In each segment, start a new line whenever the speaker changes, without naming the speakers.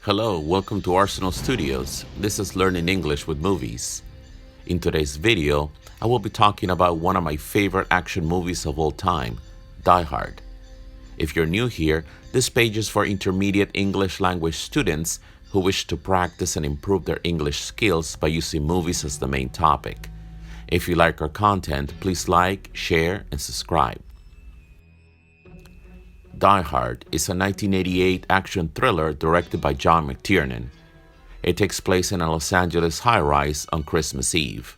Hello, welcome to Arsenal Studios. This is Learning English with Movies. In today's video, I will be talking about one of my favorite action movies of all time, Die Hard. If you're new here, this page is for intermediate English language students who wish to practice and improve their English skills by using movies as the main topic. If you like our content, please like, share, and subscribe. Die Hard is a 1988 action thriller directed by John McTiernan. It takes place in a Los Angeles high-rise on Christmas Eve.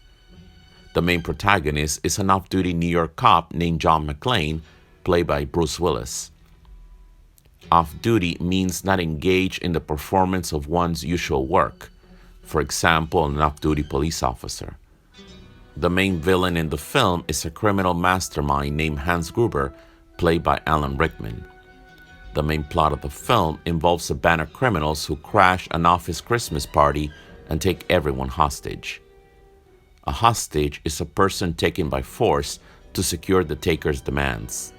The main protagonist is an off-duty New York cop named John McClane, played by Bruce Willis. Off-duty means not engaged in the performance of one's usual work, for example, an off-duty police officer. The main villain in the film is a criminal mastermind named Hans Gruber, played by Alan Rickman. The main plot of the film involves a band of criminals who crash an office Christmas party and take everyone hostage. A hostage is a person taken by force to secure the taker's demands.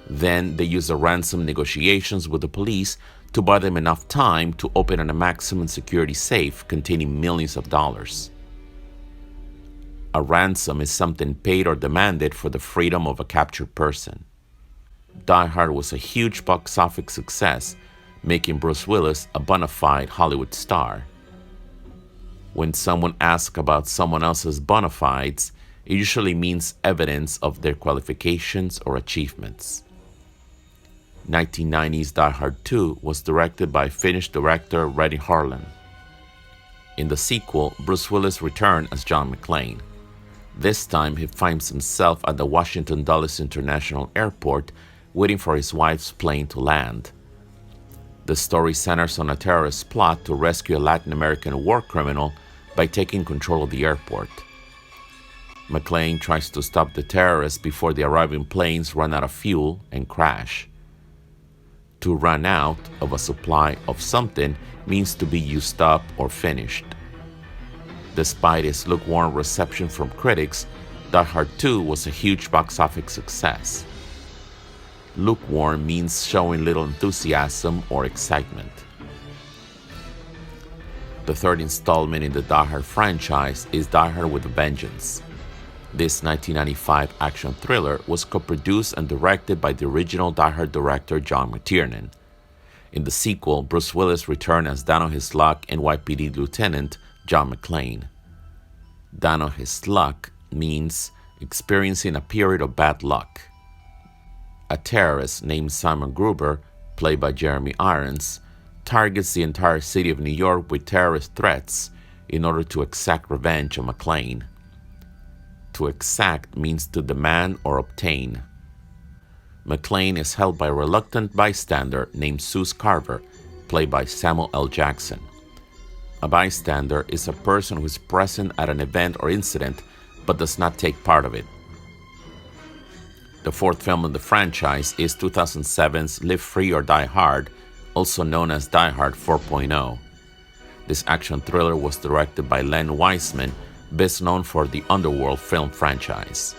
Then they use the ransom negotiations with the police to buy them enough time to open a maximum security safe containing millions of dollars. A ransom is something paid or demanded for the freedom of a captured person. Die Hard was a huge box office success, making Bruce Willis a bona fide Hollywood star. When someone asks about someone else's bona fides, it usually means evidence of their qualifications or achievements. 1990's Die Hard 2 was directed by Finnish director Renny Harlin. In the sequel, Bruce Willis returned as John McClane. This time, he finds himself at the Washington Dulles International Airport waiting for his wife's plane to land. The story centers on a terrorist plot to rescue a Latin American war criminal by taking control of the airport. McClane tries to stop the terrorists before the arriving planes run out of fuel and crash. To run out of a supply of something means to be used up or finished. Despite its lukewarm reception from critics, Die Hard 2 was a huge box office success. Lukewarm means showing little enthusiasm or excitement. The third installment in the Die Hard franchise is Die Hard with a Vengeance. This 1995 action thriller was co-produced and directed by the original Die Hard director John McTiernan. In the sequel, Bruce Willis returned as down on his luck NYPD Lieutenant John McClane. Down on his luck means experiencing a period of bad luck. A terrorist named Simon Gruber, played by Jeremy Irons, targets the entire city of New York with terrorist threats in order to exact revenge on McClane. To exact means to demand or obtain. McClane is held by a reluctant bystander named Zeus Carver, played by Samuel L. Jackson. A bystander is a person who is present at an event or incident but does not take part of it. The fourth film in the franchise is 2007's Live Free or Die Hard, also known as Die Hard 4.0. This action thriller was directed by Len Wiseman, best known for the Underworld film franchise.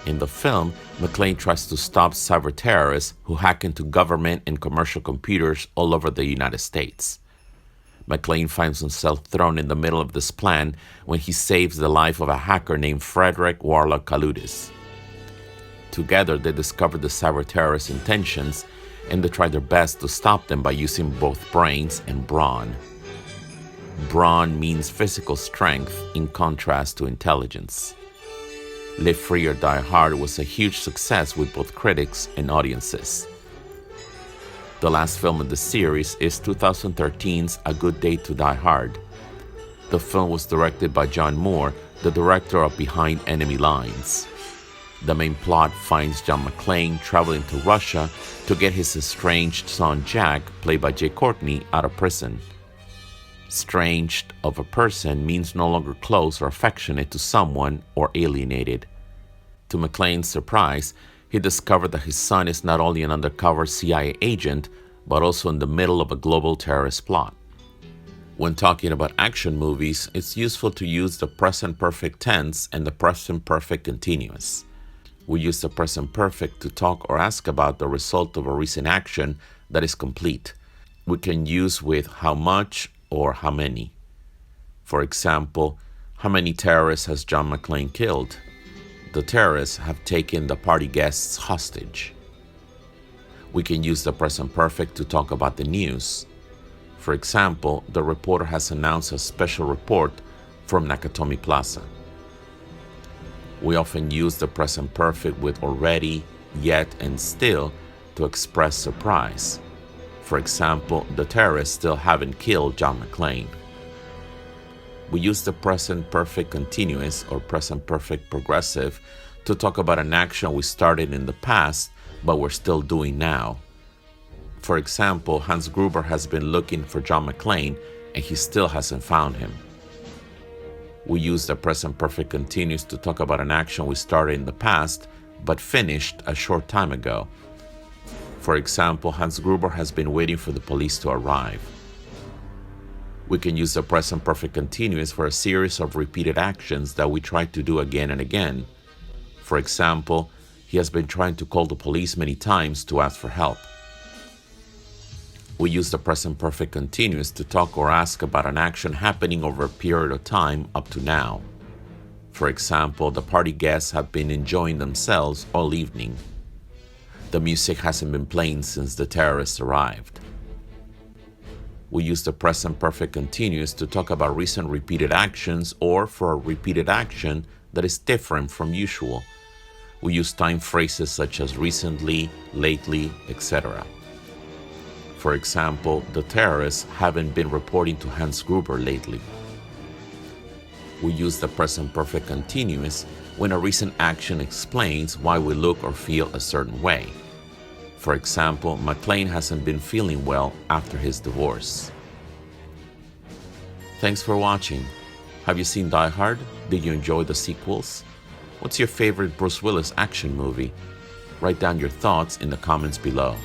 In the film, McClane tries to stop cyber terrorists who hack into government and commercial computers all over the United States. McClane finds himself thrown in the middle of this plan when he saves the life of a hacker named Frederick Warlock Kaludis. Together, they discover the cyber terrorists' intentions and they try their best to stop them by using both brains and brawn. Brawn means physical strength in contrast to intelligence. Live Free or Die Hard was a huge success with both critics and audiences. The last film in the series is 2013's A Good Day to Die Hard. The film was directed by John Moore, the director of Behind Enemy Lines. The main plot finds John McClane traveling to Russia to get his estranged son Jack, played by Jay Courtney, out of prison. Estranged of a person means no longer close or affectionate to someone or alienated. To McClane's surprise, he discovered that his son is not only an undercover CIA agent, but also in the middle of a global terrorist plot. When talking about action movies, it's useful to use the present perfect tense and the present perfect continuous. We use the present perfect to talk or ask about the result of a recent action that is complete. we can use with how much or how many. For example, how many terrorists has John McClane killed? The terrorists have taken the party guests hostage. We can use the present perfect to talk about the news. For example, the reporter has announced a special report from Nakatomi Plaza. We often use the present perfect with already, yet, and still to express surprise. For example, the terrorists still haven't killed John McClane. We use the present perfect continuous or present perfect progressive to talk about an action we started in the past but we're still doing now. For example, Hans Gruber has been looking for John McClane and he still hasn't found him. We use the present perfect continuous to talk about an action we started in the past but finished a short time ago. For example, Hans Gruber has been waiting for the police to arrive. We can use the present perfect continuous for a series of repeated actions that we try to do again and again. For example, he has been trying to call the police many times to ask for help. We use the present perfect continuous to talk or ask about an action happening over a period of time up to now. For example, the party guests have been enjoying themselves all evening. The music hasn't been playing since the terrorists arrived. We use the present perfect continuous to talk about recent repeated actions or for a repeated action that is different from usual. We use time phrases such as recently, lately, etc. For example, the terrorists haven't been reporting to Hans Gruber lately. We use the present perfect continuous when a recent action explains why we look or feel a certain way. For example, McClane hasn't been feeling well after his divorce. Thanks for watching. Have you seen Die Hard? Did you enjoy the sequels? What's your favorite Bruce Willis action movie? Write down your thoughts in the comments below.